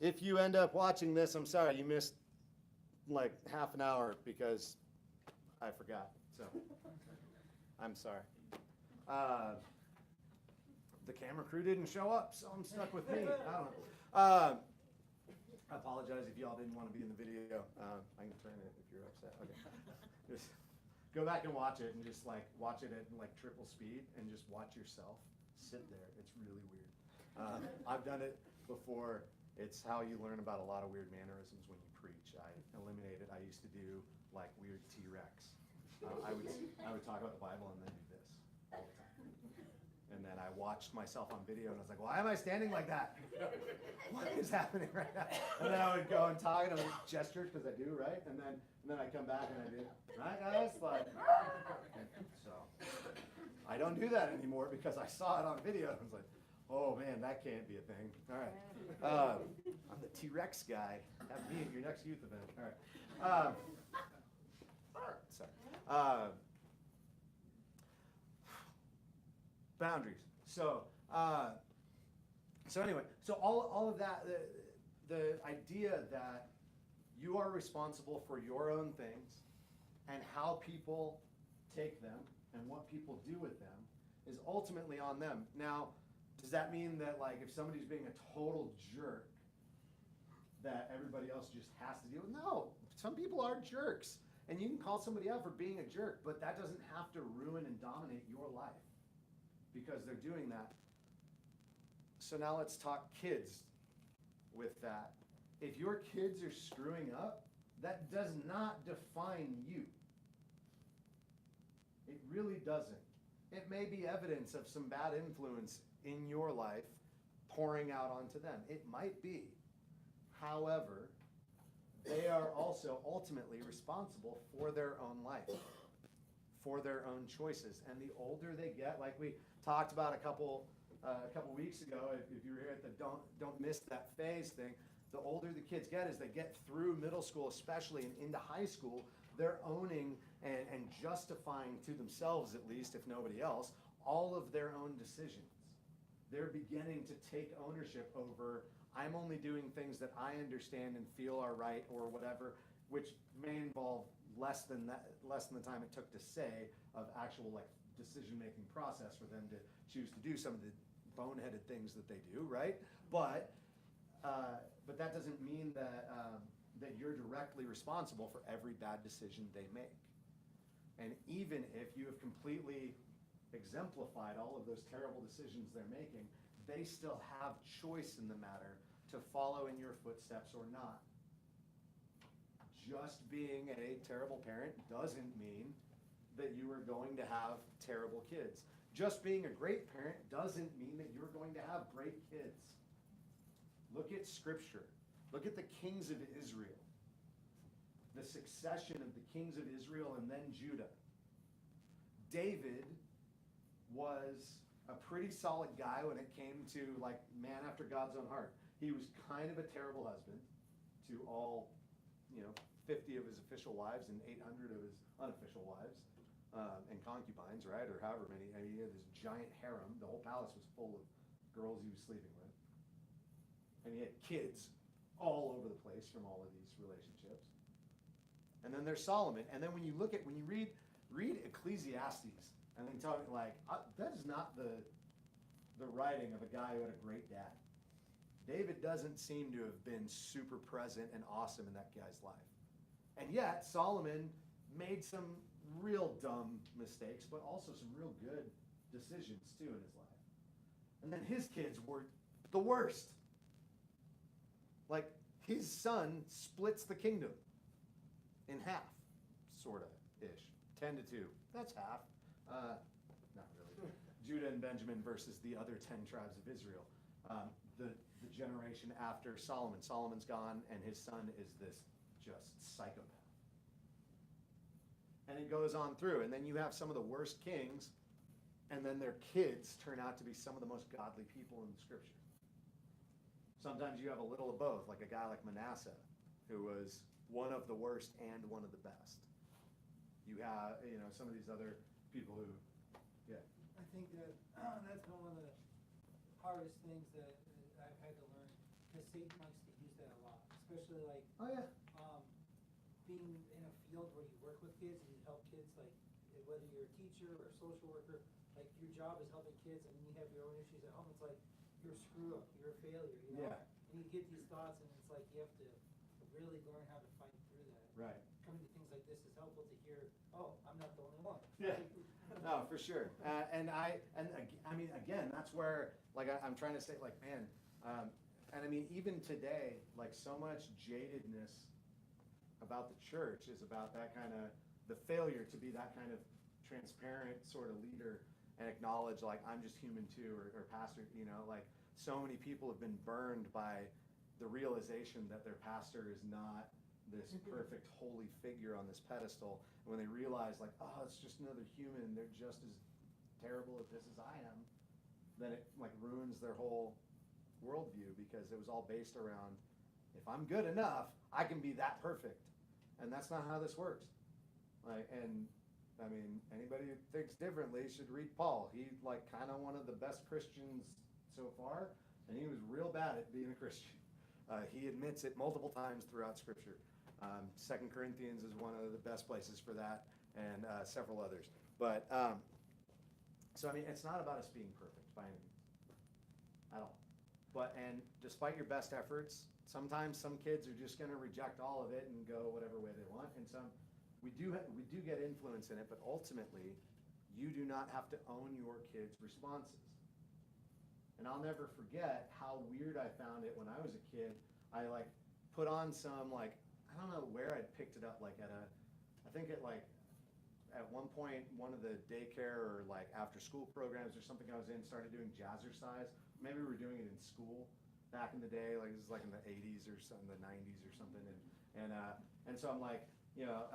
if you end up watching this, I'm sorry, you missed like half an hour because I forgot. So I'm sorry. The camera crew didn't show up, so I'm stuck with me. I don't know. I apologize if y'all didn't want to be in the video. I can turn it if you're upset. Okay. Just go back and watch it, and just like watch it at like triple speed, and just watch yourself sit there. It's really weird. I've done it before. It's how you learn about a lot of weird mannerisms when you preach. I eliminated. I used to do like weird T-Rex. I would talk about the Bible and then do this all the time. And then I watched myself on video and I was like, why am I standing like that? What is happening right now? And then I would go and talk and I would gesture because I do, right? And then I come back and I do, right guys? Like, so I don't do that anymore because I saw it on video and I was like, oh man, that can't be a thing. All right. I'm the T-Rex guy. Have me at your next youth event. All right. Sorry. Boundaries. So anyway, so all of that, the idea that you are responsible for your own things and how people take them and what people do with them is ultimately on them. Now, does that mean that like if somebody's being a total jerk, that everybody else just has to deal with? No, some people are jerks, and you can call somebody out for being a jerk, but that doesn't have to ruin and dominate your life because they're doing that. So now let's talk kids with that. If your kids are screwing up, that does not define you. It really doesn't. It may be evidence of some bad influence in your life pouring out onto them. It might be. However, they are also ultimately responsible for their own life, for their own choices. And the older they get, like we talked about a couple weeks ago, if you were here at the don't miss that phase thing, the older the kids get, as they get through middle school especially and into high school, they're owning and justifying to themselves, at least if nobody else, all of their own decisions. They're beginning to take ownership over, I'm only doing things that I understand and feel are right or whatever, which may involve less than the time it took to say of actual like decision-making process for them to choose to do some of the boneheaded things that they do, right? But that doesn't mean that you're directly responsible for every bad decision they make. And even if you have completely exemplified all of those terrible decisions they're making, they still have choice in the matter to follow in your footsteps or not. Just being a terrible parent doesn't mean that you are going to have terrible kids. Just being a great parent doesn't mean that you're going to have great kids. Look at Scripture. Look at the kings of Israel. The succession of the kings of Israel and then Judah. David was a pretty solid guy when it came to like man after God's own heart. He was kind of a terrible husband to all, 50 of his official wives and 800 of his unofficial wives and concubines, right? Or however many. I mean, he had this giant harem. The whole palace was full of girls he was sleeping with. And he had kids all over the place from all of these relationships. And then there's Solomon. And then when you read Ecclesiastes, and then tell me like, that is not the writing of a guy who had a great dad. David doesn't seem to have been super present and awesome in that guy's life. And yet, Solomon made some real dumb mistakes, but also some real good decisions too in his life. And then his kids were the worst. Like, his son splits the kingdom in half, sort of, ish. 10-2. That's half. Not really. Judah and Benjamin versus the other 10 tribes of Israel. The generation after Solomon. Solomon's gone, and his son is this just psychopath. And it goes on through, and then you have some of the worst kings, and then their kids turn out to be some of the most godly people in the Scripture. Sometimes you have a little of both, like a guy like Manasseh, who was one of the worst and one of the best. You have, some of these other people who, yeah. I think that that's one of the hardest things that I've had to learn, because Satan likes to use that a lot, especially like Oh, yeah. being in a field where you work with kids and you help kids, like whether you're a teacher or a social worker, like your job is helping kids and you have your own issues at home. It's like you're a screw up, you're a failure, you know. Yeah. And you get these thoughts, and it's like you have to really learn how to fight through that. Right. Coming to things like this is helpful to hear. Oh, I'm not the only one. Yeah. No, for sure. I mean, again, that's where, like, I'm trying to say, like, man, and I mean, even today, like, so much jadedness about the church is about that kind of, the failure to be that kind of transparent sort of leader and acknowledge, like, I'm just human too, or pastor, you know, like, so many people have been burned by the realization that their pastor is not this perfect holy figure on this pedestal. And when they realize, like, oh, it's just another human, they're just as terrible at this as I am, then it like ruins their whole worldview, because it was all based around, if I'm good enough, I can be that perfect. And that's not how this works. Like, and I mean, anybody who thinks differently should read Paul. He's like kind of one of the best Christians so far, and he was real bad at being a Christian. He admits it multiple times throughout Scripture. 2 Corinthians is one of the best places for that, and several others. But so I mean, it's not about us being perfect by any means, at all. And despite your best efforts, sometimes some kids are just going to reject all of it and go whatever way they want, and some we do get influence in it, but ultimately, you do not have to own your kids' responses. And I'll never forget how weird I found it when I was a kid. I like put on some, like, I don't know where I'd picked it up, like I think at one point, one of the daycare or like after school programs or something I was in started doing jazzercise. Maybe we were doing it in school back in the day, like this is like in the 80s or something, the 90s or something. And so I'm like, you know,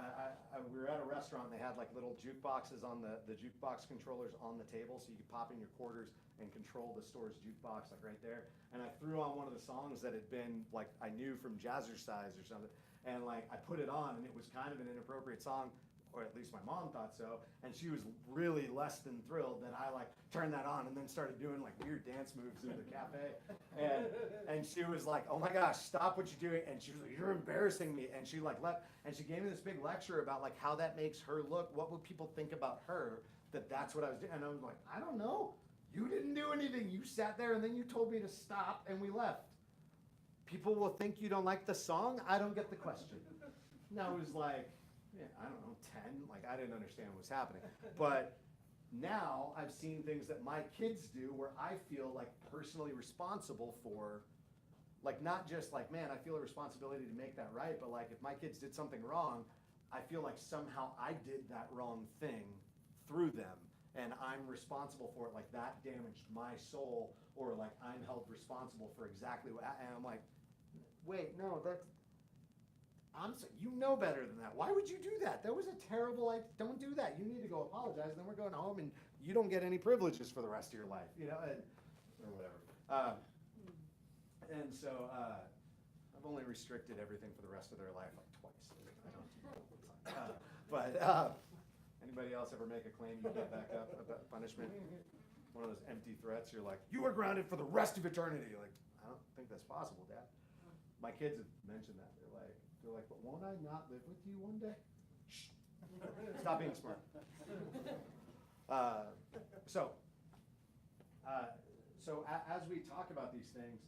we were at a restaurant and they had like little jukeboxes on the jukebox controllers on the table, so you could pop in your quarters and control the store's jukebox, like right there. And I threw on one of the songs that had been like I knew from Jazzercise or something, and like I put it on, and it was kind of an inappropriate song, or at least my mom thought so, and she was really less than thrilled that I like turned that on and then started doing like weird dance moves in the cafe. And she was like, oh my gosh, stop what you're doing. And she was like, you're embarrassing me. And she like left, and she gave me this big lecture about like how that makes her look. What would people think about her, that's what I was doing? And I was like, I don't know. You didn't do anything. You sat there and then you told me to stop and we left. People will think you don't like the song. I don't get the question. And I was like, yeah, I don't know, 10, like I didn't understand what was happening. But now I've seen things that my kids do where I feel like personally responsible for, like not just like, man, I feel a responsibility to make that right, but like if my kids did something wrong, I feel like somehow I did that wrong thing through them, and I'm responsible for it, like that damaged my soul, or like I'm held responsible for exactly what, and I'm like, wait, no, you know better than that. Why would you do that? That was a terrible, don't do that. You need to go apologize, and then we're going home, and you don't get any privileges for the rest of your life, you know, or whatever. And so I've only restricted everything for the rest of their life like twice. I don't do that all the time. But anybody else ever make a claim you get back up about punishment? One of those empty threats, you're like, you are grounded for the rest of eternity. Like, I don't think that's possible, Dad. My kids have mentioned that. They're like, but won't I not live with you one day? Shh. Stop being smart. So as we talk about these things,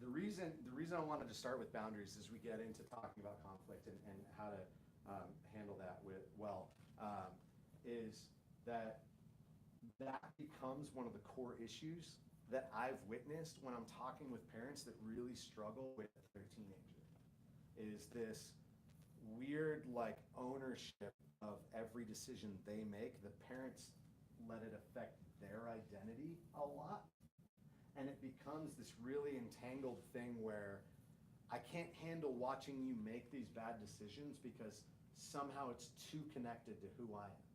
the reason I wanted to start with boundaries as we get into talking about conflict and how to handle that is that becomes one of the core issues that I've witnessed when I'm talking with parents that really struggle with their teenager. Is this weird like ownership of every decision they make. The parents let it affect their identity a lot, and it becomes this really entangled thing where I can't handle watching you make these bad decisions because somehow it's too connected to who I am.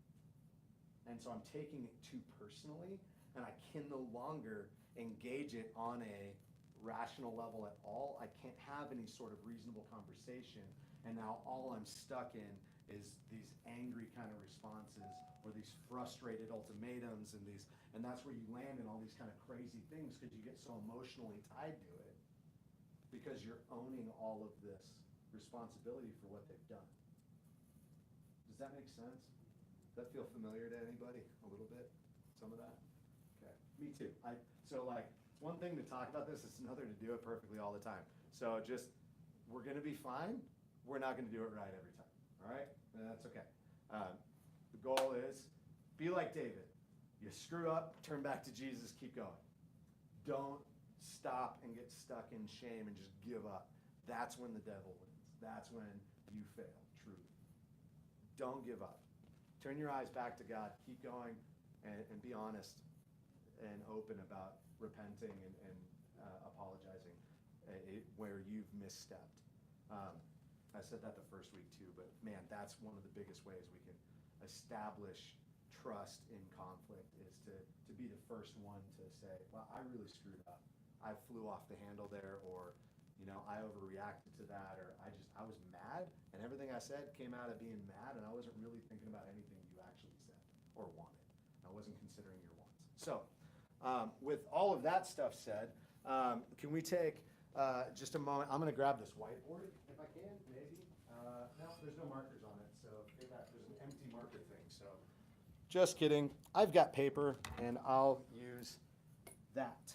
And so I'm taking it too personally, and I can no longer engage it on a rational level at all. I can't have any sort of reasonable conversation, and now all I'm stuck in is these angry kind of responses or these frustrated ultimatums, and that's where you land in all these kind of crazy things because you get so emotionally tied to it. because you're owning all of this responsibility for what they've done. Does that make sense? Does that feel familiar to anybody, a little bit, some of that? Okay, me too. So like, it's one thing to talk about this, it's another to do it perfectly all the time. So just, we're gonna be fine, we're not gonna do it right every time, all right? And that's okay. The goal is, be like David. You screw up, turn back to Jesus, keep going. Don't stop and get stuck in shame and just give up. That's when the devil wins. That's when you fail, truly. Don't give up. Turn your eyes back to God, keep going, and be honest and open about repenting and apologizing where you've misstepped. I said that the first week too, but man, that's one of the biggest ways we can establish trust in conflict, is to be the first one to say, well, I really screwed up. I flew off the handle there, or, you know, I overreacted to that, or I was mad, and everything I said came out of being mad, and I wasn't really thinking about anything you actually said or wanted. I wasn't considering your wants. So, with all of that stuff said, can we take just a moment? I'm going to grab this whiteboard if I can, maybe. No, there's no markers on it, so there's an empty marker thing. So, just kidding. I've got paper, and I'll use that.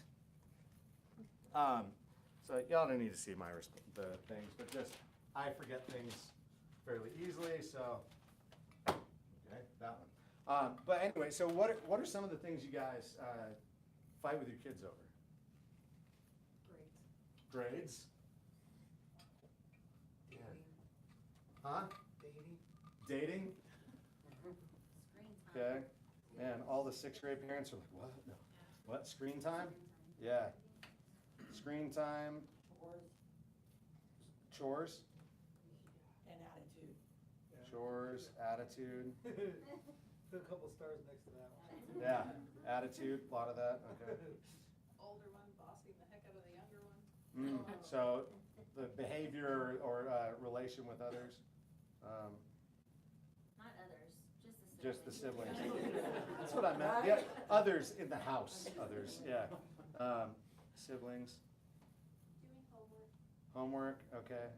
So y'all don't need to see the things, but just I forget things fairly easily. So, okay, that one. But anyway, so what are some of the things you guys fight with your kids over? Grades. Dating. Huh? Dating. Dating? Screen time. Okay. Man, all the 6th grade parents are like, what? No. What? Screen time? Yeah. Screen time. Chores. And attitude. Chores, attitude. Put a couple stars next to that one. Yeah, attitude, a lot of that, okay. Older one bossing the heck out of the younger one. So the behavior or relation with others, Not others, just the siblings. just the siblings. That's what I meant, yeah, others in the house, others, yeah. Siblings, Doing homework. homework, okay.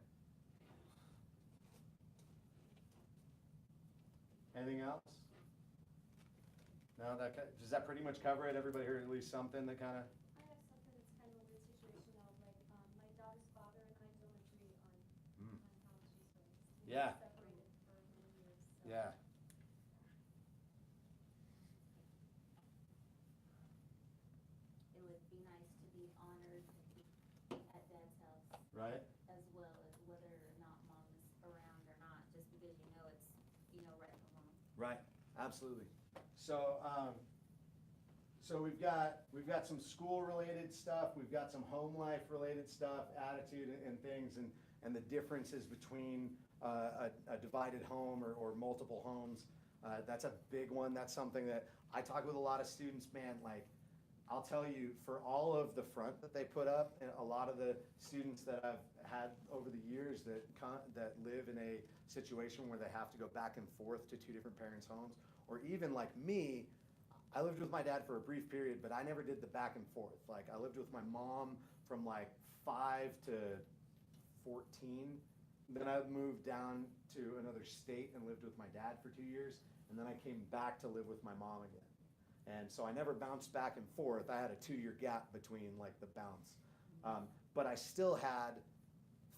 Anything else? No, does that pretty much cover it? Everybody heard at least something that kind of? I have something that's kind of a weird situational, like, my daughter's father and I don't agree on how she's raised. We've Yeah. been separated for many years, so. Yeah. It would be nice to be honored at Dad's house, Right? as well as whether or not Mom is around or not, just because it's, right from wrong. Right, absolutely. So, so we've got some school-related stuff, we've got some home life-related stuff, attitude and things, and the differences between a divided home or multiple homes. That's a big one. That's something that I talk with a lot of students, man, like, I'll tell you, for all of the front that they put up, and a lot of the students that I've had over the years that live in a situation where they have to go back and forth to 2 different parents' homes, or even like me, I lived with my dad for a brief period, but I never did the back and forth. Like, I lived with my mom from like 5 to 14. Then I moved down to another state and lived with my dad for 2 years, and then I came back to live with my mom again. And so I never bounced back and forth. I had a 2-year gap between like the bounce. But I still had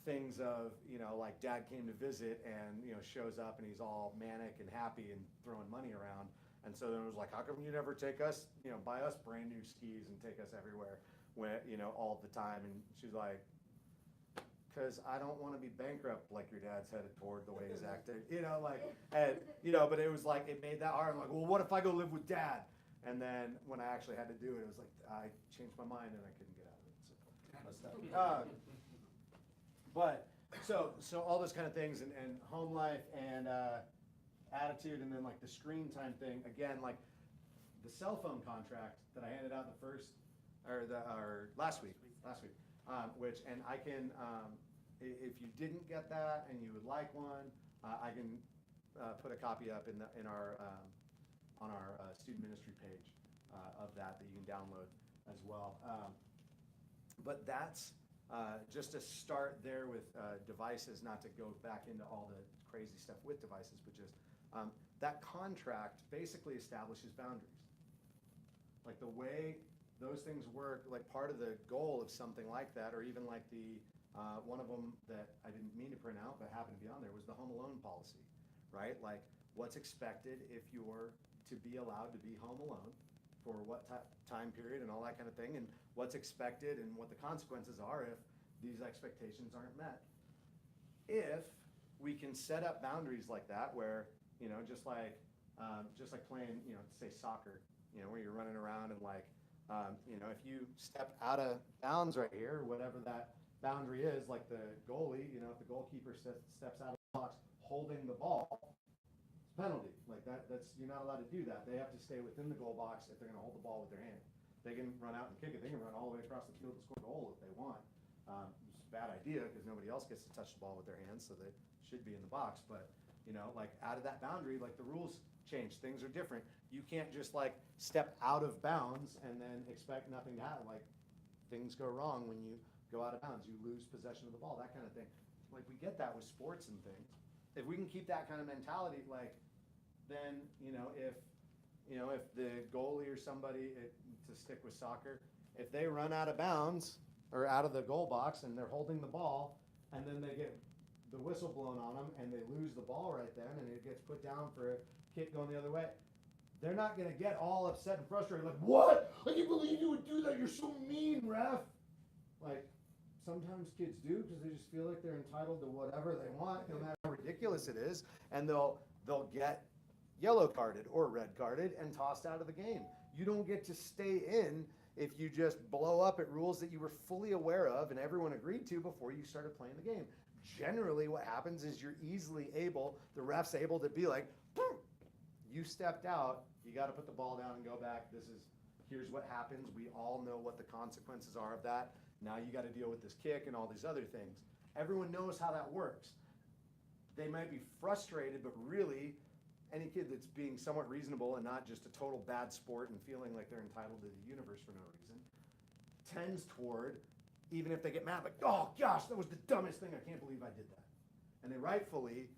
things of, like Dad came to visit and, shows up and he's all manic and happy and throwing money around. And so then it was like, how come you never take us, buy us brand new skis and take us everywhere, when, all the time? And she's like, because I don't want to be bankrupt like your dad's headed toward the way he's acting, but it was like, it made that hard. I'm like, well, what if I go live with Dad? And then when I actually had to do it, it was like, I changed my mind and I couldn't get out of it. So, kind of stuff. But so all those kind of things, and home life and attitude, and then like the screen time thing. Again, like the cell phone contract that I handed out last week, which, and I can, if you didn't get that and you would like one, I can put a copy up in our on our student ministry page of that you can download as well. But that's just to start there with devices, not to go back into all the crazy stuff with devices, but just that contract basically establishes boundaries. Like the way those things work, like part of the goal of something like that, or even like the one of them that I didn't mean to print out but happened to be on there was the Home Alone policy, right? Like what's expected if you're to be allowed to be home alone for what time period and all that kind of thing, and what's expected and what the consequences are if these expectations aren't met. If we can set up boundaries like that where, you know, just like playing, you know, say soccer, you know, where you're running around and like, you know, if you step out of bounds right here, whatever that boundary is, like the goalie, you know, if the goalkeeper steps out of the box holding the ball, it's a penalty. Like that's you're not allowed to do that. They have to stay within the goal box if they're going to hold the ball with their hand. They can run out and kick it. They can run all the way across the field and score a goal if they want. It's a bad idea because nobody else gets to touch the ball with their hands, so they should be in the box. But you know, like out of that boundary, like the rules change. Things are different. You can't just like step out of bounds and then expect nothing to happen. Like things go wrong when you go out of bounds. You lose possession of the ball, that kind of thing. Like we get that with sports and things. If we can keep that kind of mentality, like then if the goalie or somebody, to stick with soccer, if they run out of bounds or out of the goal box and they're holding the ball and then they get the whistle blown on them and they lose the ball right then and it gets put down for a kick going the other way, they're not going to get all upset and frustrated like, what? I can't believe you would do that. You're so mean, ref. Like, sometimes kids do because they just feel like they're entitled to whatever they want, no matter how ridiculous it is, and they'll get yellow carded or red carded and tossed out of the game. You don't get to stay in if you just blow up at rules that you were fully aware of and everyone agreed to before you started playing the game. Generally, what happens is you're easily able, the ref's able to be like, boom, you stepped out, you got to put the ball down and go back. Here's what happens. We all know what the consequences are of that. Now you got to deal with this kick and all these other things. Everyone knows how that works. They might be frustrated, but really, any kid that's being somewhat reasonable and not just a total bad sport and feeling like they're entitled to the universe for no reason, tends toward, even if they get mad, like, oh gosh, that was the dumbest thing, I can't believe I did that. And they rightfully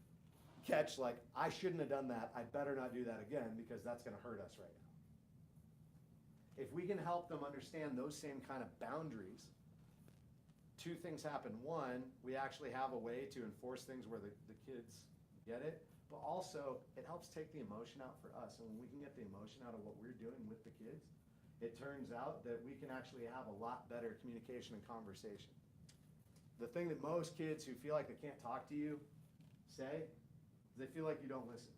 catch like, I shouldn't have done that, I better not do that again because that's gonna hurt us right now. If we can help them understand those same kind of boundaries, two things happen. One, we actually have a way to enforce things where the kids get it, but also it helps take the emotion out for us. And when we can get the emotion out of what we're doing with the kids, it turns out that we can actually have a lot better communication and conversation. The thing that most kids who feel like they can't talk to you say is they feel like you don't listen.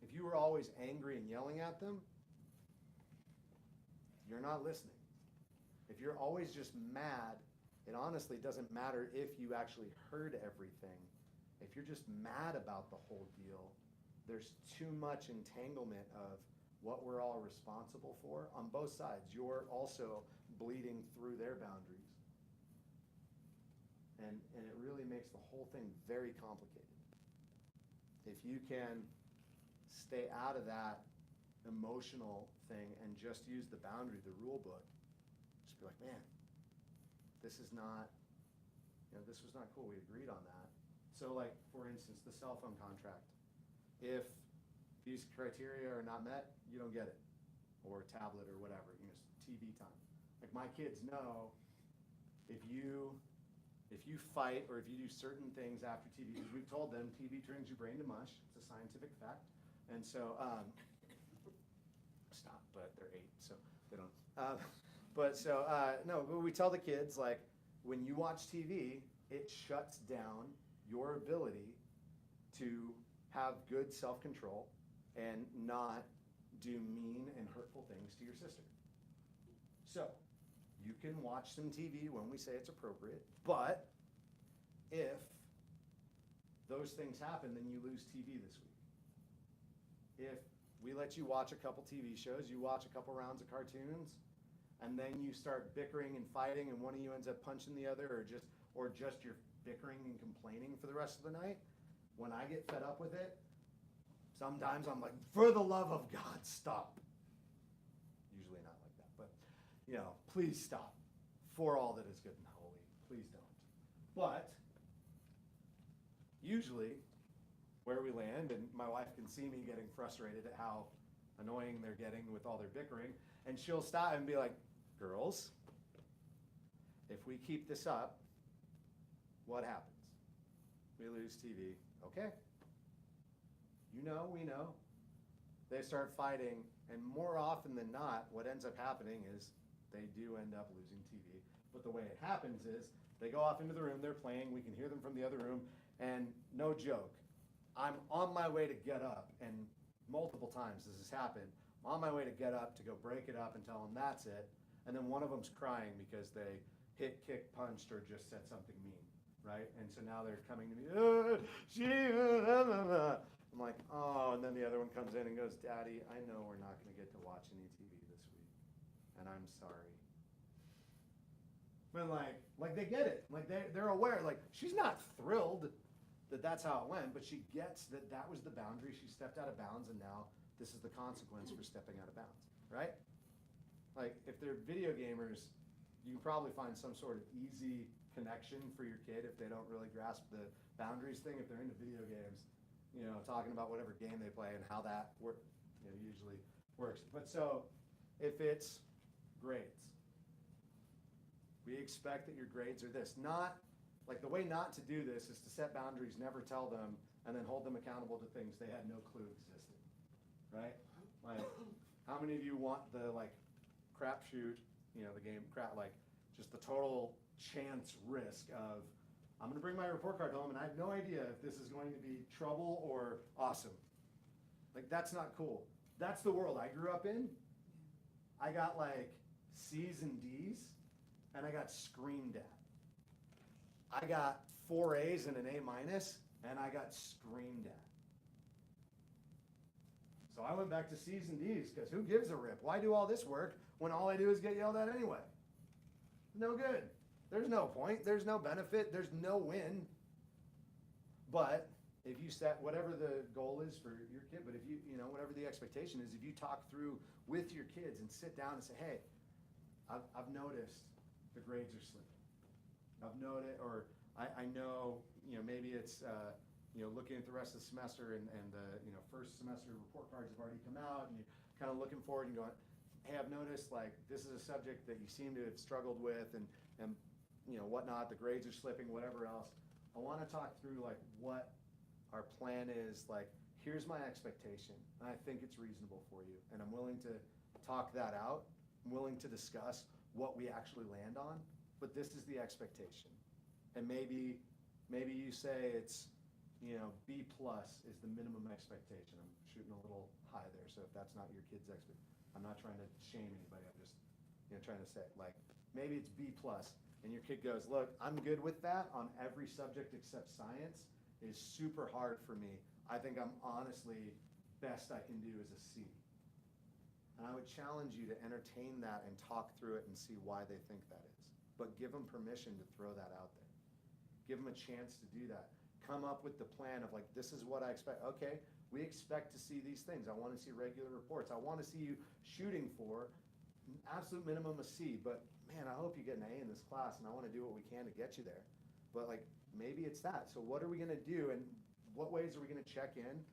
If you were always angry and yelling at them, you're not listening. If you're always just mad, it honestly doesn't matter if you actually heard everything. If you're just mad about the whole deal, there's too much entanglement of what we're all responsible for on both sides. You're also bleeding through their boundaries. And it really makes the whole thing very complicated. If you can stay out of that emotional thing and just use the boundary, the rule book, just be like, man, this is not, this was not cool. We agreed on that. So like, for instance, the cell phone contract. If these criteria are not met, you don't get it. Or tablet or whatever, TV time. Like my kids know if you fight or if you do certain things after TV, because we've told them TV turns your brain to mush. It's a scientific fact. And so, stop, but they're 8, so they don't. No, but we tell the kids, like, when you watch TV, it shuts down your ability to have good self-control and not do mean and hurtful things to your sister. So, you can watch some TV when we say it's appropriate, but if those things happen, then you lose TV this week. If we let you watch a couple TV shows, you watch a couple rounds of cartoons, and then you start bickering and fighting, and one of you ends up punching the other, or just you're bickering and complaining for the rest of the night, when I get fed up with it, sometimes I'm like, for the love of God, stop. Usually not like that, but please stop. for all that is good and holy. Please don't. But usually where we land, and my wife can see me getting frustrated at how annoying they're getting with all their bickering, and she'll stop and be like, girls, if we keep this up, what happens? We lose TV. Okay. You know, we know. They start fighting, and more often than not, what ends up happening is they do end up losing TV. But the way it happens is they go off into the room, they're playing, we can hear them from the other room, and no joke, I'm on my way to get up, and multiple times this has happened, I'm on my way to get up to go break it up and tell them that's it, and then one of them's crying because they hit, kicked, punched, or just said something mean, right? And so now they're coming to me, I'm like, oh, and then the other one comes in and goes, Daddy, I know we're not going to get to watch any TV this week, and I'm sorry. But like they get it, like they're aware, like she's not thrilled that that's how it went, but she gets that that was the boundary, she stepped out of bounds, and now this is the consequence for stepping out of bounds, right? Like if they're video gamers, you can probably find some sort of easy connection for your kid if they don't really grasp the boundaries thing, if they're into video games, you know, talking about whatever game they play and how that usually works. But so if it's grades, we expect that your grades are this. Not, like the way not to do this is to set boundaries, never tell them, and then hold them accountable to things they had no clue existed, right? Like, how many of you want the like crapshoot, you know, the game crap, like just the total chance risk of, I'm gonna bring my report card home and I have no idea if this is going to be trouble or awesome. Like that's not cool. That's the world I grew up in. I got like C's and D's. And I got screamed at. I got 4 A's and an A minus, and I got screamed at. So I went back to C's and D's, because who gives a rip? Why do all this work when all I do is get yelled at anyway? No good. There's no point. There's no benefit. There's no win. But if you set whatever the goal is for your kid, but if you know, whatever the expectation is, if you talk through with your kids and sit down and say, hey, I've noticed the grades are slipping. I've noted, or I know, you know, maybe it's, you know, looking at the rest of the semester and the, you know, first semester report cards have already come out and you're kind of looking forward and going, hey, I've noticed like this is a subject that you seem to have struggled with and you know, whatnot, the grades are slipping, whatever else. I want to talk through like what our plan is, like, here's my expectation. And I think it's reasonable for you. And I'm willing to talk that out. I'm willing to discuss what we actually land on, but this is the expectation. And maybe you say it's, you know, B plus is the minimum expectation. I'm shooting a little high there, so if that's not your kid's I'm not trying to shame anybody, I'm just, you know, trying to say, like, maybe it's B plus, and your kid goes, look, I'm good with that on every subject except science. It is super hard for me. I think I'm honestly, best I can do is a C. And I would challenge you to entertain that and talk through it and see why they think that is. But give them permission to throw that out there. Give them a chance to do that. Come up with the plan of like, this is what I expect. Okay, we expect to see these things. I want to see regular reports. I want to see you shooting for an absolute minimum of C. But man, I hope you get an A in this class and I want to do what we can to get you there. But like, maybe it's that. So what are we going to do and what ways are we going to check in?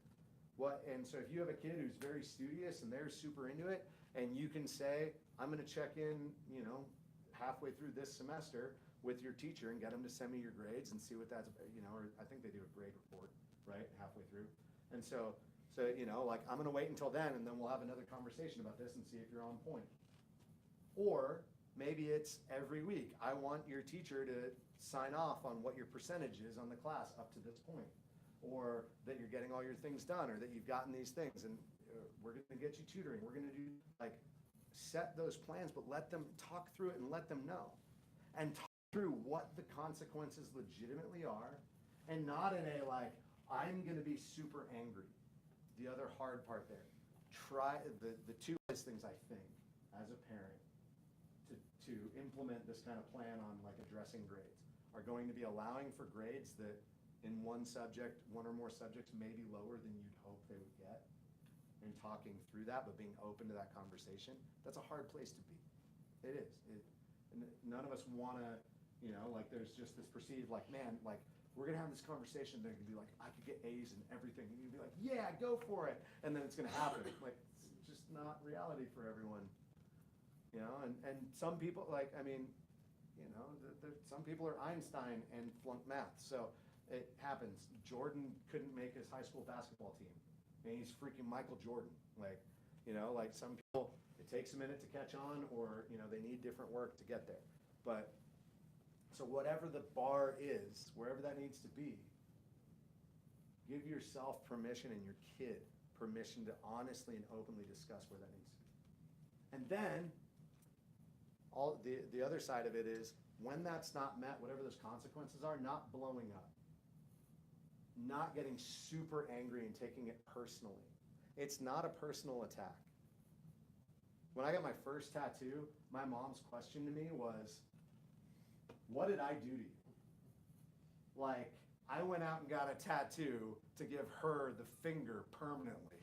And so if you have a kid who's very studious and they're super into it, and you can say, I'm gonna check in, you know, halfway through this semester with your teacher and get them to send me your grades and see what that's, you know, or I think they do a grade report, right, halfway through. And so, you know, like I'm gonna wait until then and then we'll have another conversation about this and see if you're on point. Or maybe it's every week. I want your teacher to sign off on what your percentage is on the class up to this point. Or that you're getting all your things done, or that you've gotten these things, and we're going to get you tutoring. We're going to do, like, set those plans, but let them talk through it and let them know. And talk through what the consequences legitimately are, and not in a, like, I'm going to be super angry. The other hard part there. Try, the two best things I think, as a parent, to implement this kind of plan on, like, addressing grades, are going to be allowing for grades that in one subject, one or more subjects may be lower than you'd hope they would get, and talking through that, but being open to that conversation. That's a hard place to be. It is. none of us wanna, you know, like, there's just this perceived, like, man, like, we're gonna have this conversation, they're gonna be like, I could get A's in everything, and you'd be like, yeah, go for it, and then it's gonna happen, like, it's just not reality for everyone. You know, and some people, like, I mean, you know, some people are Einstein and flunk math, so it happens. Jordan couldn't make his high school basketball team, and he's freaking Michael Jordan. Like, you know, like some people, it takes a minute to catch on, or, you know, they need different work to get there. But, so whatever the bar is, wherever that needs to be, give yourself permission and your kid permission to honestly and openly discuss where that needs to be. And then, all the other side of it is, when that's not met, whatever those consequences are, not blowing up. Not getting super angry and taking it personally. It's not a personal attack. When I got my first tattoo, my mom's question to me was, what did I do to you? Like, I went out and got a tattoo to give her the finger permanently.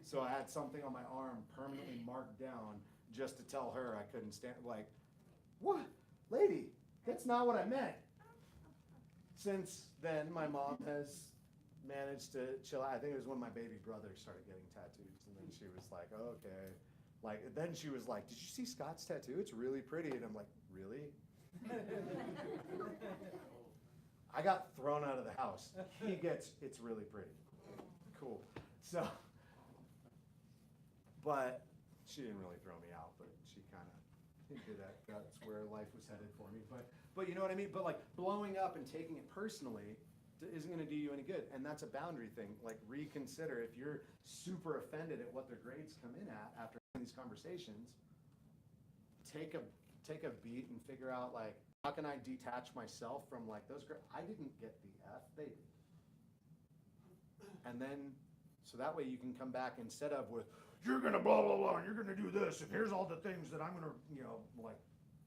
So I had something on my arm permanently marked down just to tell her I couldn't stand, like, what? Lady, that's not what I meant. Since then, my mom has managed to chill out. I think it was when my baby brother started getting tattoos, and then she was like, oh, okay. Like, then she was like, did you see Scott's tattoo? It's really pretty. And I'm like, really? I got thrown out of the house. He gets, it's really pretty. Cool. So, but she didn't really throw me out, but she kind of hinted at that's where life was headed for me. But you know what I mean? But like, blowing up and taking it personally isn't going to do you any good. And that's a boundary thing. Like, reconsider. If you're super offended at what their grades come in at after these conversations, take a beat and figure out, like, how can I detach myself from, like, those grades? I didn't get the F, they did. And then, so that way you can come back instead of with, you're gonna blah, blah, blah, and you're gonna do this, and here's all the things that I'm gonna, you know, like,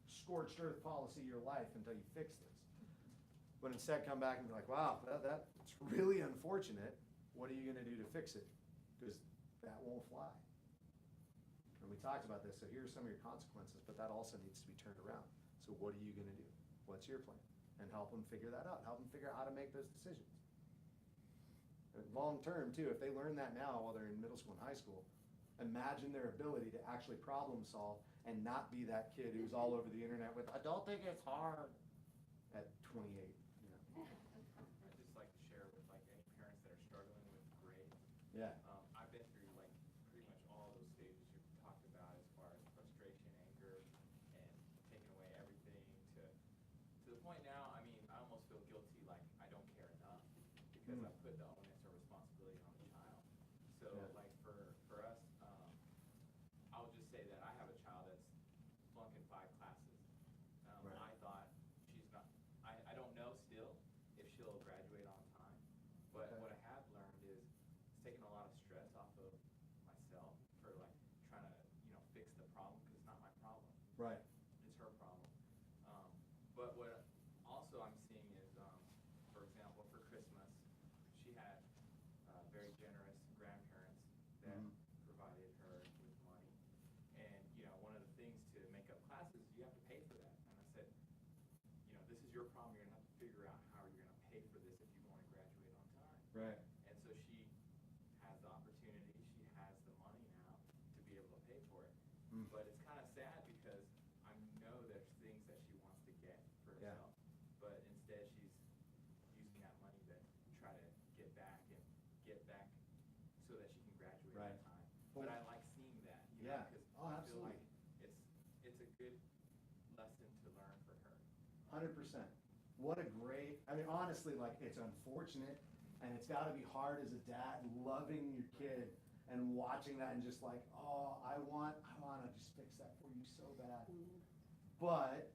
scorched earth policy your life until you fix this. But instead come back and be like, wow, that's really unfortunate. What are you gonna do to fix it? Because that won't fly. And we talked about this, so here are some of your consequences, but that also needs to be turned around. So what are you gonna do? What's your plan? And help them figure that out. Help them figure out how to make those decisions. And long term too, if they learn that now while they're in middle school and high school, imagine their ability to actually problem solve and not be that kid who's all over the internet with, I don't think it's hard at 28. You know? I'd just like to share with like any parents that are struggling with grades. Yeah. I've been through like pretty much all those stages you've talked about, as far as frustration, anger, and taking away everything to the point now. I mean, I almost feel guilty, like I don't care enough because I put the onus or responsibility on the child. So like for us, I'll just say that I have a child that's flunking 5 classes. Right. I thought she's not. I don't know still if she'll graduate on time, but Okay. what I have learned is it's taken a lot of stress off of myself for like trying to, you know, fix the problem, because it's not my problem. Right. It's her problem. But what also I'm seeing is, for example, for Christmas, she had very generous grandparents that provided her with money. And, you know, one of the things to make up classes, you have to pay for that. And I said, you know, this is your problem. You're going to have to figure out how you're going to pay for this if you want to graduate on time. Right. And so she has the opportunity, she has the money now to be able to pay for it. But it's kind of sad because I know there's things that she wants to get for Yeah. herself. But instead she's using that money to try to get back so that she can graduate Right. on time. Well, But I like seeing that, you know, yeah. because Oh, I feel absolutely. like it's a good lesson to learn for her. 100%. What a great, I mean, honestly, like, it's unfortunate, and it's gotta be hard as a dad, loving your kid and watching that and just like, oh, I wanna just fix that for you so bad. But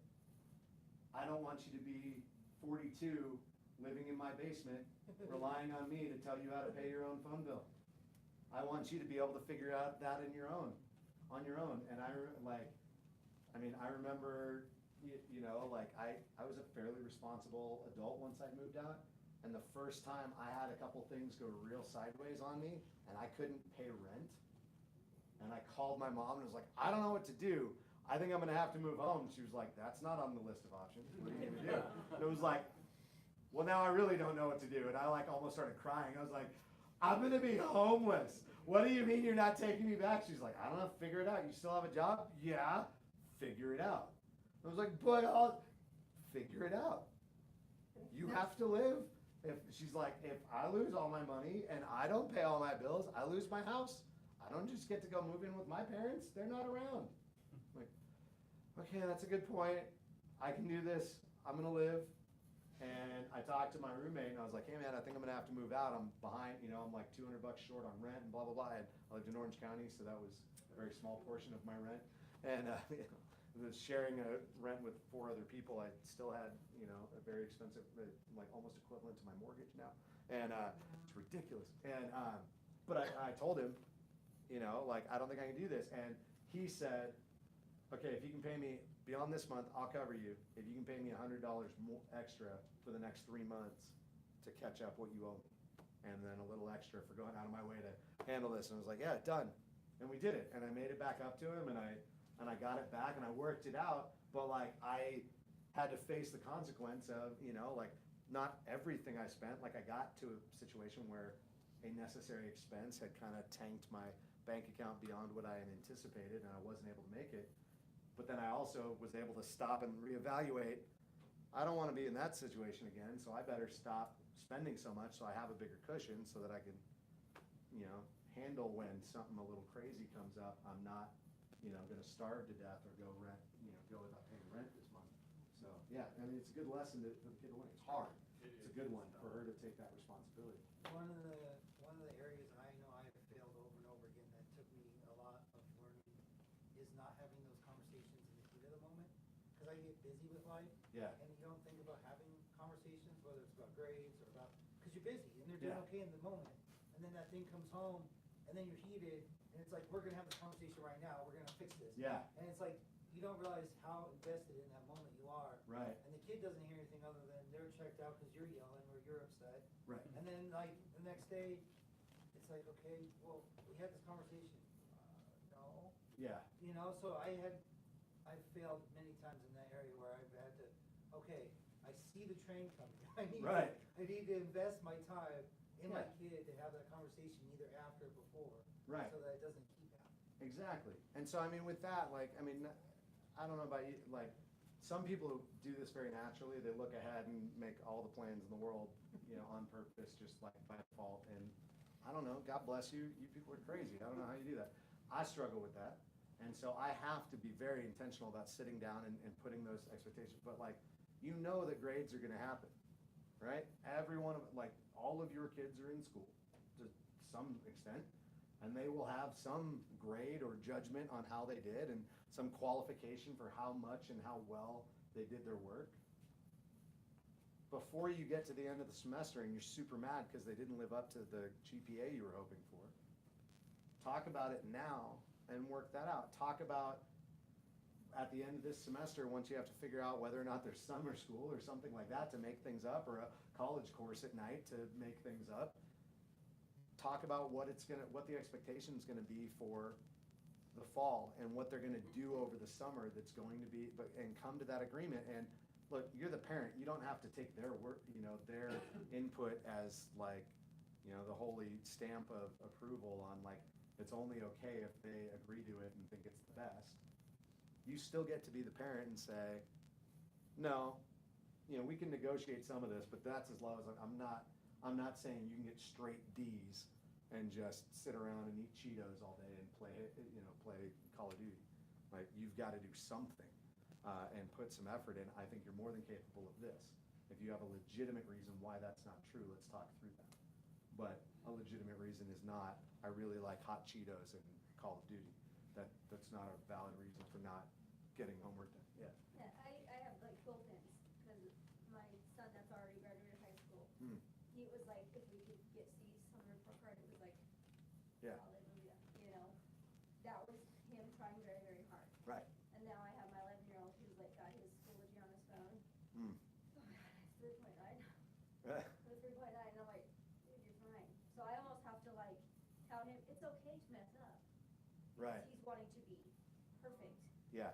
I don't want you to be 42, living in my basement, relying on me to tell you how to pay your own phone bill. I want you to be able to figure out that on your own. And I remember, you know, like, I was a fairly responsible adult once I moved out. And the first time I had a couple things go real sideways on me, and I couldn't pay rent. And I called my mom and was like, I don't know what to do. I think I'm gonna have to move home. She was like, that's not on the list of options. What are you gonna do? And it was like, well, now I really don't know what to do. And I like almost started crying. I was like, I'm gonna be homeless. What do you mean you're not taking me back? She's like, I don't know, figure it out. You still have a job? Yeah, figure it out. I was like, but I'll figure it out. You have to live. She's like, if I lose all my money and I don't pay all my bills, I lose my house. I don't just get to go move in with my parents. They're not around. I'm like, okay, that's a good point. I can do this. I'm gonna live. And I talked to my roommate and I was like, hey man, I think I'm gonna have to move out. I'm behind, I'm like $200 short on rent and blah, blah, blah. And I lived in Orange County, so that was a very small portion of my rent. And sharing a rent with 4 other people, I still had, a very expensive, like almost equivalent to my mortgage now. And it's ridiculous. And, but I told him, like, I don't think I can do this. And he said, okay, if you can pay me beyond this month, I'll cover you. If you can pay me $100 more extra for the next 3 months to catch up what you owe me. And then a little extra for going out of my way to handle this. And I was like, yeah, done. And we did it. And I made it back up to him and I got it back and I worked it out. But like, I had to face the consequence of, like not everything I spent. Like I got to a situation where a necessary expense had kind of tanked my bank account beyond what I had anticipated and I wasn't able to make it. But then I also was able to stop and reevaluate. I don't want to be in that situation again, so I better stop spending so much so I have a bigger cushion so that I can, handle when something a little crazy comes up. I'm not, going to starve to death or go without paying rent this month. So yeah, I mean, it's a good lesson for the kid to learn. It's hard. It's a good one for her to take that responsibility. One of the areas I know I have failed over and over again that took me a lot of learning is not having those conversations in the heat of the moment. Because I get busy with life. Yeah. And you don't think about having conversations, whether it's about grades or about, because you're busy and they're doing Yeah. okay in the moment. And then that thing comes home and then you're heated and it's like, we're gonna have this conversation right now, we're gonna fix this. Yeah. And it's like, you don't realize how invested in that moment you are. Right. And the kid doesn't hear anything other than they're checked out because you're yelling or you're upset. Right. And then like the next day, it's like, okay, well, we had this conversation. No. Yeah. So I've failed many times in that area where I've had to, okay, I see the train coming. Right. I need to invest my time in my Yeah. kid to have that conversation either after or before. Right. So that it doesn't keep happening. Exactly. And so, I mean, with that, like, I mean, I don't know about you, like, some people do this very naturally. They look ahead and make all the plans in the world, on purpose, just like by default. And I don't know, God bless you. You people are crazy. I don't know how you do that. I struggle with that. And so I have to be very intentional about sitting down and putting those expectations. But like, that grades are going to happen, right? Every one of, like, all of your kids are in school to some extent. And they will have some grade or judgment on how they did and some qualification for how much and how well they did their work. Before you get to the end of the semester and you're super mad because they didn't live up to the GPA you were hoping for, talk about it now and work that out. Talk about at the end of this semester, once you have to figure out whether or not there's summer school or something like that to make things up, or a college course at night to make things up. Talk about what the expectation is gonna be for the fall and what they're gonna do over the summer that's going to be, and come to that agreement. And look, you're the parent, you don't have to take their work, their input as like, the holy stamp of approval on like, it's only okay if they agree to it and think it's the best. You still get to be the parent and say, no, we can negotiate some of this, but that's as low as I'm not saying you can get straight D's and just sit around and eat Cheetos all day and play Call of Duty. Like, you've got to do something and put some effort in. I think you're more than capable of this. If you have a legitimate reason why that's not true, let's talk through that. But a legitimate reason is not, I really like hot Cheetos and Call of Duty. That's not a valid reason for not getting homework done. Yeah. Yeah, I have like built-ins, because my son that's already graduated high school, he was like, if we could get C's on the report card, it was like, Yeah. hallelujah, that was him trying very, very hard. Right. And now I have my 11-year-old who's like got his Schoology on his phone. Mm. Oh my God, it's 3.9. Right. It's 3.9, and I'm like, dude, you're fine. So I almost have to like tell him, it's okay to mess up. Right. He's wanting to be perfect. Yeah.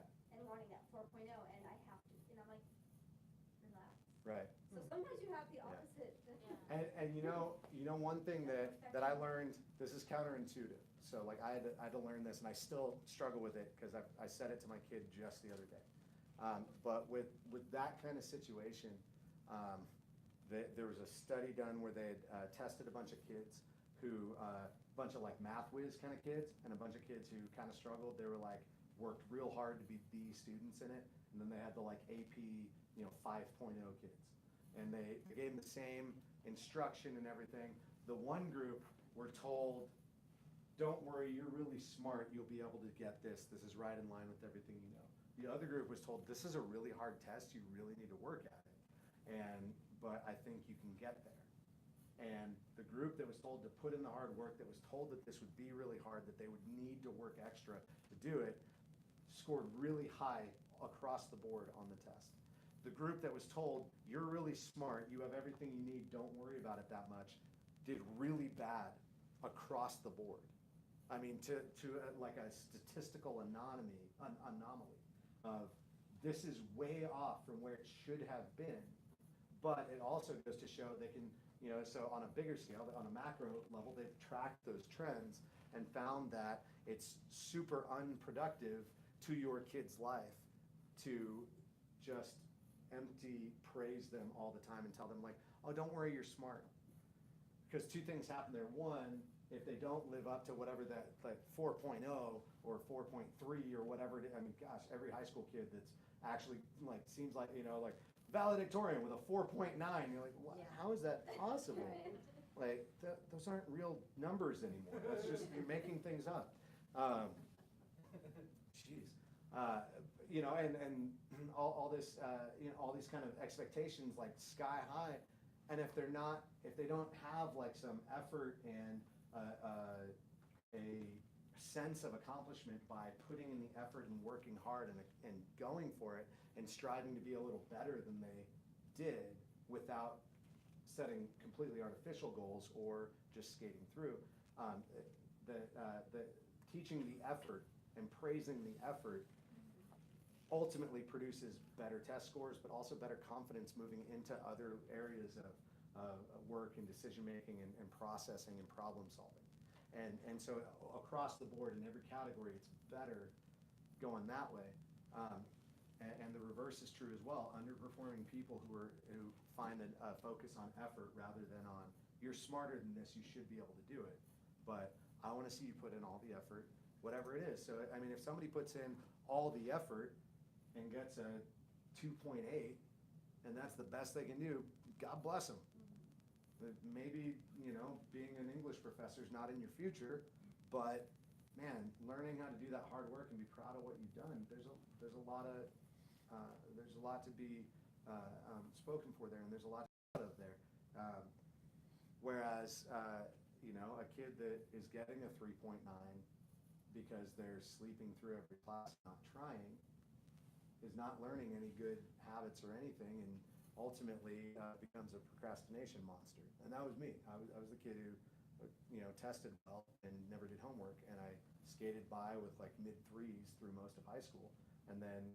Right. So sometimes you have the opposite. And you know one thing that I learned, this is counterintuitive. So like I had to learn this, and I still struggle with it because I said it to my kid just the other day. But with that kind of situation, there was a study done where they had tested a bunch of kids who, a bunch of like math whiz kind of kids, and a bunch of kids who kind of struggled. They were like worked real hard to be B students in it, and then they had the like AP 5.0 kids, and they gave them the same instruction and everything. The one group were told, don't worry, you're really smart, you'll be able to get this is right in line with everything you know. The other group was told, this is a really hard test, you really need to work at it, but I think you can get there. And the group that was told to put in the hard work, that was told that this would be really hard, that they would need to work extra to do it, scored really high across the board on the test. The group that was told, you're really smart, you have everything you need, don't worry about it that much, did really bad across the board. I mean, to like a statistical anomaly of this is way off from where it should have been, but it also goes to show they can, so on a bigger scale, on a macro level, they've tracked those trends and found that it's super unproductive to your kid's life to just empty praise them all the time and tell them like, oh, don't worry, you're smart. Because two things happen there. One, if they don't live up to whatever that like 4.0 or 4.3 or whatever it is, I mean, gosh, every high school kid that's actually like seems like like valedictorian with a 4.9, you're like, what? How is that possible? Like those aren't real numbers anymore. That's just you're making things up. Jeez, and all this all these kind of expectations like sky high, and if they don't have like some effort and a sense of accomplishment by putting in the effort and working hard and going for it and striving to be a little better than they did without setting completely artificial goals or just skating through, the teaching the effort and praising the effort ultimately produces better test scores, but also better confidence moving into other areas of work and decision making and processing and problem solving. And so across the board in every category, it's better going that way. And the reverse is true as well. Underperforming people who find a focus on effort rather than on, you're smarter than this, you should be able to do it. But I want to see you put in all the effort, whatever it is. So, I mean, if somebody puts in all the effort and gets a 2.8, and that's the best they can do, God bless them. Maybe, being an English professor is not in your future, but man, learning how to do that hard work and be proud of what you've done, there's a lot to be spoken for there, and there's a lot of there. Whereas, a kid that is getting a 3.9 because they're sleeping through every class, not trying, is not learning any good habits or anything, and ultimately becomes a procrastination monster. And that was me. I was the kid who, tested well and never did homework, and I skated by with like mid-3s through most of high school. And then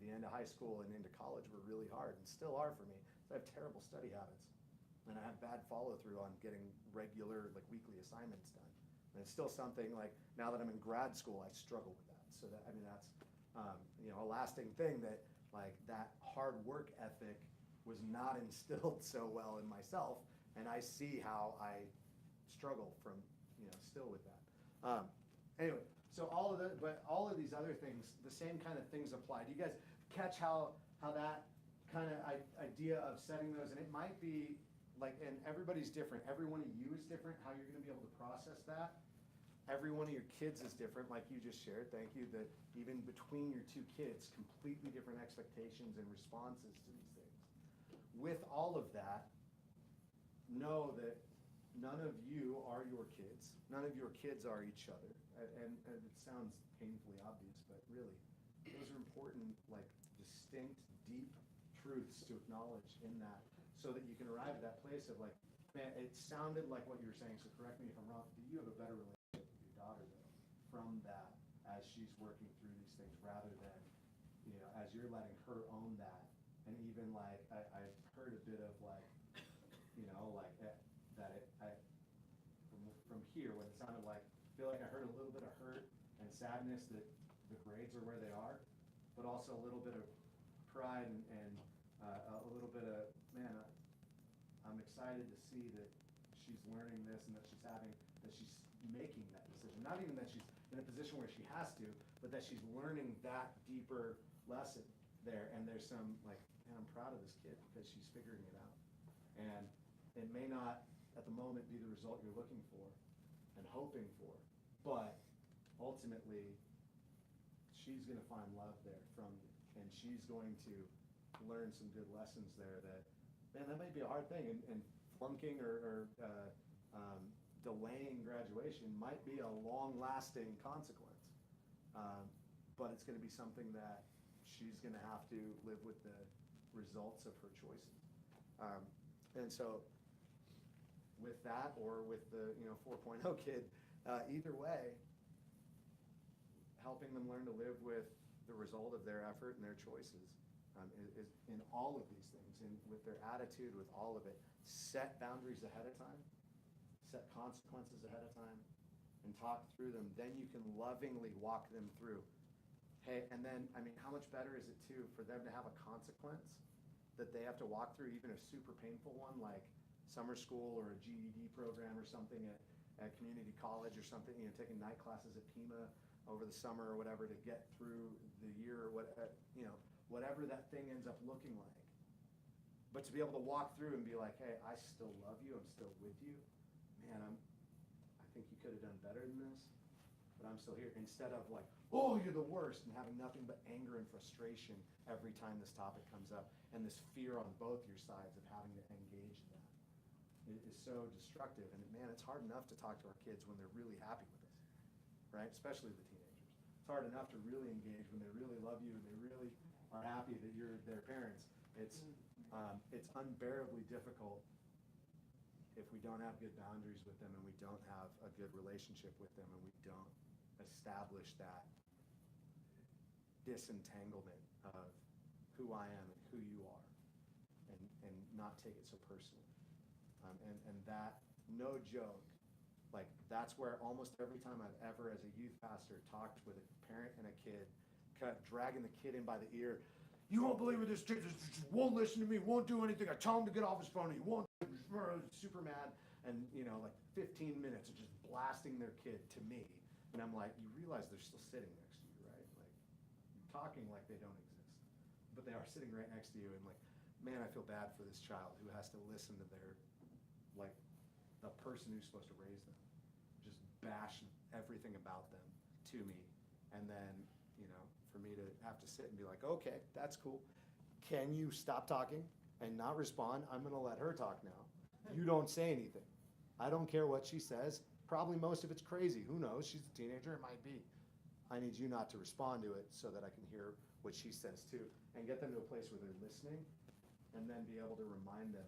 the end of high school and into college were really hard, and still are for me. So I have terrible study habits, and I have bad follow-through on getting regular, like weekly assignments done. And it's still something like, now that I'm in grad school, I struggle with that. So that, I mean, that's, a lasting thing, that like that hard work ethic was not instilled so well in myself, and I see how I struggle from, still with that. Anyway, so all of these other things, the same kind of things apply. Do you guys catch how that kind of idea of setting those, and it might be like, and everybody's different. Every one of you is different, how you're gonna be able to process that. Every one of your kids is different, like you just shared, thank you, that even between your two kids, completely different expectations and responses to these things. With all of that, know that none of you are your kids. None of your kids are each other. And it sounds painfully obvious, but really, those are important, like distinct, deep truths to acknowledge in that, so that you can arrive at that place of like, man, it sounded like what you were saying, so correct me if I'm wrong, do you have a better relationship with your daughter though, from that, as she's working through these things, rather than, as you're letting her own that, and even like, I've heard a bit of like, you know, like from here, when it sounded like, I feel like I heard a little bit of hurt and sadness that the grades are where they are, but also a little bit of pride and a little bit of, man, I'm excited to see that she's learning this and that she's making that decision. Not even that she's in a position where she has to, but that she's learning that deeper lesson there. And there's some like, man, I'm proud of this kid because she's figuring it out. And it may not at the moment be the result you're looking for and hoping for, but ultimately she's gonna find love there from you, and she's going to learn some good lessons there that, man, that might be a hard thing, and flunking or delaying graduation might be a long-lasting consequence. But it's gonna be something that she's gonna have to live with the results of her choices. And so with that, or with the 4.0 kid, either way, helping them learn to live with the result of their effort and their choices is in all of these things, and with their attitude, with all of it. Set boundaries ahead of time, set consequences ahead of time, and talk through them. Then you can lovingly walk them through. Hey, and then, I mean, how much better is it too for them to have a consequence that they have to walk through, even a super painful one like summer school or a GED program or something at community college or something, taking night classes at Pima over the summer or whatever to get through the year or whatever that thing ends up looking like. But to be able to walk through and be like, hey, I still love you, I'm still with you. Man, I think you could have done better than this, but I'm still here. Instead of like, oh, you're the worst, and having nothing but anger and frustration every time this topic comes up, and this fear on both your sides of having to engage that. It is so destructive, and man, it's hard enough to talk to our kids when they're really happy with us, right? Especially the teenagers. It's hard enough to really engage when they really love you and they really are happy that you're their parents. It's unbearably difficult if we don't have good boundaries with them, and we don't have a good relationship with them, and we don't establish that disentanglement of who I am and who you are, and not take it so personally. And that, no joke, like that's where almost every time I've ever, as a youth pastor, talked with a parent and a kid, dragging the kid in by the ear, you won't believe what this kid just won't listen to me, won't do anything. I tell him to get off his phone, he won't. Super mad, and like 15 minutes of just blasting their kid to me, and I'm like, you realize they're still sitting next to you, right? Like, you're talking like they don't exist, but they are sitting right next to you, and like, man, I feel bad for this child who has to listen to their, like, the person who's supposed to raise them just bash everything about them to me, and then for me to have to sit and be like, okay, that's cool. Can you stop talking and not respond? I'm gonna let her talk now. You don't say anything. I don't care what she says. Probably most of it's crazy. Who knows? She's a teenager, it might be. I need you not to respond to it so that I can hear what she says too, and get them to a place where they're listening, and then be able to remind them,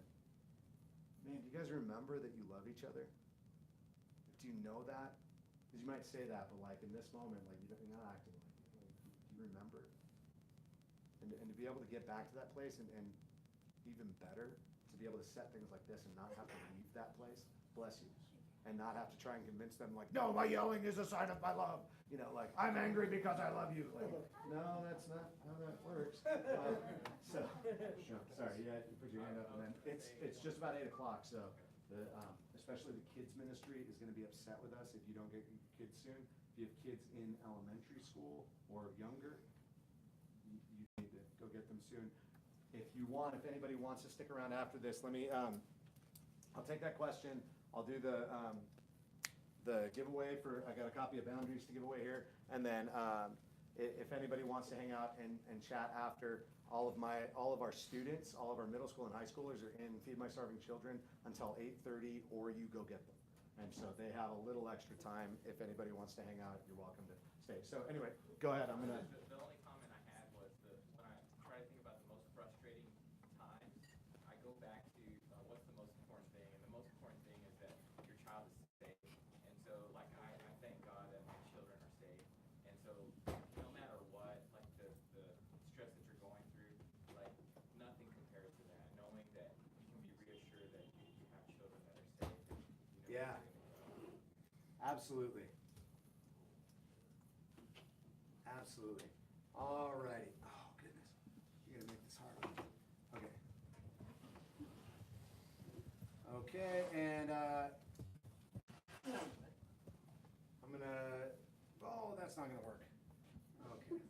man, do you guys remember that you love each other? Do you know that? Because you might say that, but like in this moment, like you're not acting like it. Like, do you remember? And to be able to get back to that place, and even better, to be able to set things like this and not have to leave that place, bless you, and not have to try and convince them like, no, my yelling is a sign of my love. Like, I'm angry because I love you. Like, no, that's not how that works. Sorry, you had to put your hand up, and then it's just about 8 o'clock, so especially the kids ministry is going to be upset with us if you don't get your kids soon. If you have kids in elementary school or younger, you need to go get them soon. If anybody wants to stick around after this, let me, I'll take that question. I'll do the giveaway I got a copy of Boundaries to give away here. And then if anybody wants to hang out and chat after, all of our students, all of our middle school and high schoolers are in Feed My Starving Children until 8:30, or you go get them. And so they have a little extra time. If anybody wants to hang out, you're welcome to stay. So anyway, go ahead. The only comment I had was when I try to think about the most frustrating times, I go back to what's the most important thing, and the most important thing is that your child is safe. And so, like, I thank God that my children are safe. And so, no matter what, like the stress that you're going through, like nothing compares to that. Knowing that Absolutely. Absolutely. All righty. Oh, goodness. You gotta make this hard on me. Okay. Okay, and I'm gonna, oh, that's not gonna work. Okay.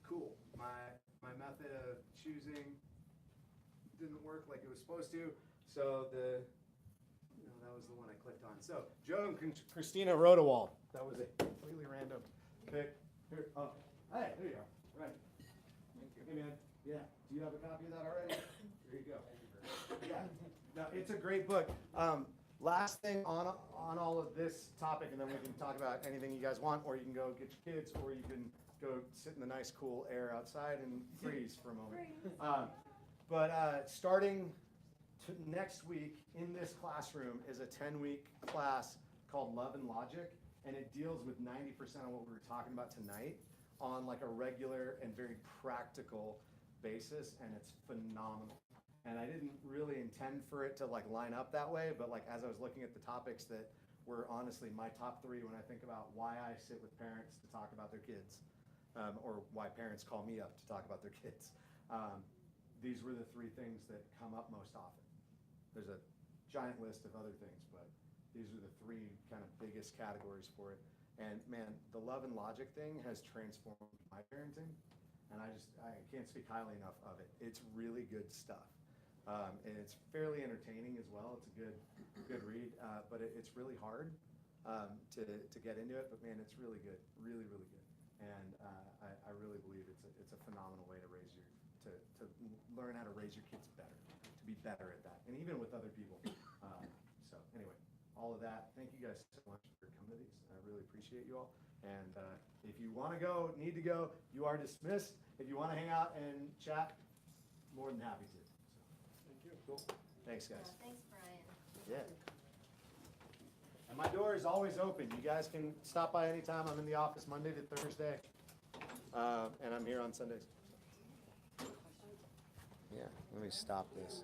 Cool. My method of choosing didn't work like it was supposed to, so that was the one I clicked on. So, Joe and Christina Rodewald. That was a completely random pick. Here, oh, hey, there you are. Right. Thank you. Hey, man. Yeah. Do you have a copy of that already? There you go. Yeah. No, it's a great book. Last thing on all of this topic, and then we can talk about anything you guys want, or you can go get your kids, or you can go sit in the nice, cool air outside and freeze for a moment. But starting next week in this classroom is a 10-week class called Love and Logic, and it deals with 90% of what we were talking about tonight on like a regular and very practical basis, and it's phenomenal. And I didn't really intend for it to like line up that way, but like as I was looking at the topics that were honestly my top 3 when I think about why I sit with parents to talk about their kids, or why parents call me up to talk about their kids. These were the 3 things that come up most often. There's a giant list of other things, but these are the 3 kind of biggest categories for it. And man, the Love and Logic thing has transformed my parenting, and I can't speak highly enough of it. It's really good stuff. And it's fairly entertaining as well. It's a good read, but it's really hard to get into it. But man, it's really good, really good. And I really believe it's a phenomenal way to to learn how to raise your kids better, to be better at that, and even with other people. So anyway, all of that. Thank you guys so much for coming to these. I really appreciate you all. And if you want to go, need to go, you are dismissed. If you want to hang out and chat, more than happy to. Thank you. Cool. Thanks, guys. Thanks, Brian. Yeah. And my door is always open. You guys can stop by anytime. I'm in the office Monday to Thursday, and I'm here on Sundays. Yeah, let me stop this.